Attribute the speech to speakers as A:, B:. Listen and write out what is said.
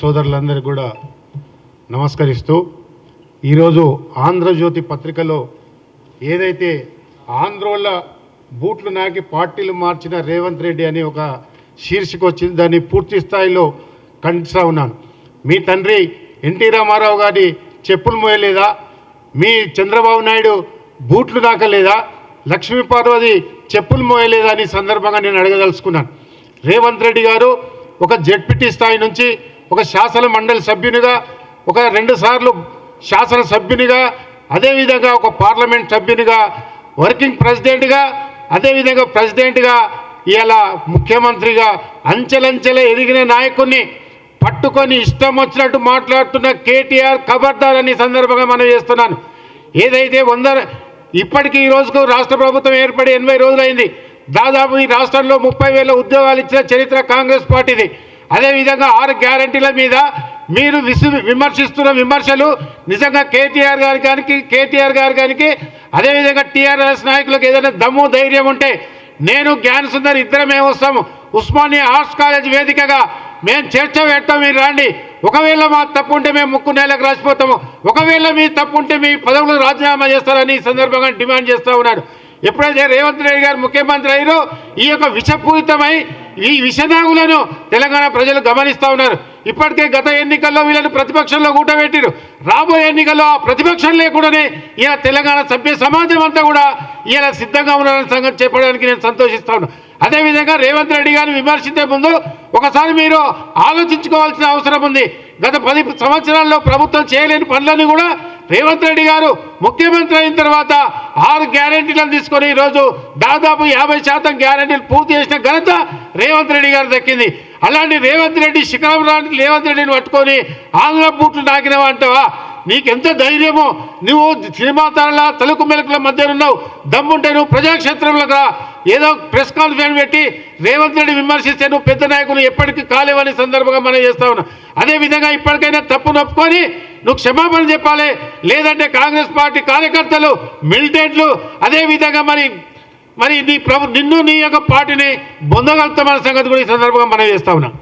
A: సోదరులందరికీ కూడా నమస్కరిస్తూ ఈరోజు ఆంధ్రజ్యోతి పత్రికలో ఏదైతే ఆంధ్రోళ్ళ బూట్లు నాకి పార్టీలు మార్చిన రేవంత్ రెడ్డి అని ఒక శీర్షిక వచ్చింది, దాన్ని పూర్తి స్థాయిలో ఖండిస్తూ ఉన్నాను. మీ తండ్రి ఎన్టీ రామారావు గారి చెప్పులు మోయలేదా? మీ చంద్రబాబు నాయుడు బూట్లు నాకలేదా? లక్ష్మీ పార్వతి చెప్పులు మోయలేదా అని సందర్భంగా నేను అడగదలుచుకున్నాను. రేవంత్ రెడ్డి గారు ఒక జెడ్పీటీ స్థాయి నుంచి ఒక శాసన మండలి సభ్యునిగా, ఒక 2 సార్లు శాసనసభ్యునిగా, అదేవిధంగా ఒక పార్లమెంట్ సభ్యునిగా, వర్కింగ్ ప్రెసిడెంట్గా, అదేవిధంగా ప్రెసిడెంట్గా, ఇలా ముఖ్యమంత్రిగా అంచెలంచెల ఎదిగిన నాయకుడిని పట్టుకొని ఇష్టం వచ్చినట్టు మాట్లాడుతున్న కేటీఆర్ ఖబర్దార్ అని సందర్భంగా మనం చేస్తున్నాను. ఏదైతే ఇప్పటికీ ఈ రోజుకు రాష్ట్ర ప్రభుత్వం ఏర్పడి 80 రోజులైంది. దాదాపు ఈ రాష్ట్రంలో 30,000 ఉద్యోగాలు ఇచ్చిన చరిత్ర కాంగ్రెస్ పార్టీది. అదేవిధంగా 6 గ్యారంటీల మీద మీరు విమర్శిస్తున్న విమర్శలు నిజంగా కేటీఆర్ గారు కానీ అదేవిధంగా టీఆర్ఎస్ నాయకులకు ఏదైనా దమ్ము ధైర్యం ఉంటే నేను జ్ఞాన సుందర్ ఇద్దరమే వస్తాము. ఉస్మానియా ఆర్ట్స్ కాలేజ్ వేదికగా మేము చర్చ పెట్టాం, మీరు రండి. ఒకవేళ మా తప్పు ఉంటే మేము ముక్కు నేలకు రాసిపోతాము, ఒకవేళ మీ తప్పు ఉంటే మీ పదవులు రాజీనామా చేస్తారని ఈ సందర్భంగా డిమాండ్ చేస్తూ ఉన్నారు. ఎప్పుడైతే రేవంత్ రెడ్డి గారు ముఖ్యమంత్రి అయ్యారో ఈ యొక్క విషపూరితమై ఈ విషనాగులను తెలంగాణ ప్రజలు గమనిస్తూ ఉన్నారు. ఇప్పటికే గత ఎన్నికల్లో వీళ్ళని ప్రతిపక్షంలో కూటబెట్టిరు. రాబోయే ఎన్నికల్లో ఆ ప్రతిపక్షం లేకుండానే ఇలా తెలంగాణ సభ్య సమాజం అంతా కూడా ఇలా సిద్ధంగా ఉన్నారని సంగతి చెప్పడానికి నేను సంతోషిస్తా ఉన్నాను. అదేవిధంగా రేవంత్ రెడ్డి గారిని విమర్శించే ముందు ఒకసారి మీరు ఆలోచించుకోవాల్సిన అవసరం ఉంది. గత 10 సంవత్సరాల్లో ప్రభుత్వం చేయలేని పనులను కూడా రేవంత్ రెడ్డి గారు ముఖ్యమంత్రి అయిన తర్వాత 6 గ్యారెంటీలను తీసుకొని ఈరోజు దాదాపు 50% గ్యారెంటీలు పూర్తి చేసిన ఘనత రేవంత్ రెడ్డి గారు దక్కింది. అలాంటి రేవంత్ రెడ్డి శిఖరం లాంటి రేవంత్ రెడ్డిని పట్టుకొని ఆంధ్ర బూట్లు నాకినవా అంటావా? నీకెంత ధైర్యమో! నువ్వు సినిమా తారల తలుకు మెలుకుల మధ్య ఉన్నావు. దమ్ముంటే నువ్వు ప్రజాక్షేత్రంలోకి రా. ఏదో ప్రెస్ కాన్ఫరెన్స్ పెట్టి రేవంత్ రెడ్డి విమర్శిస్తే నువ్వు పెద్ద నాయకులు ఎప్పటికీ కాలేవని సందర్భంగా మనం చేస్తా ఉన్నాం. అదేవిధంగా ఇప్పటికైనా తప్పు నొప్పుకొని నువ్వు క్షమాపణ చెప్పాలి. లేదంటే కాంగ్రెస్ పార్టీ కార్యకర్తలు, మిలిటెంట్లు అదేవిధంగా మరి నిన్ను నీ యొక్క పార్టీని బొందగలుగుతామన్న సంగతి కూడా ఈ సందర్భంగా మనం చేస్తా ఉన్నాం.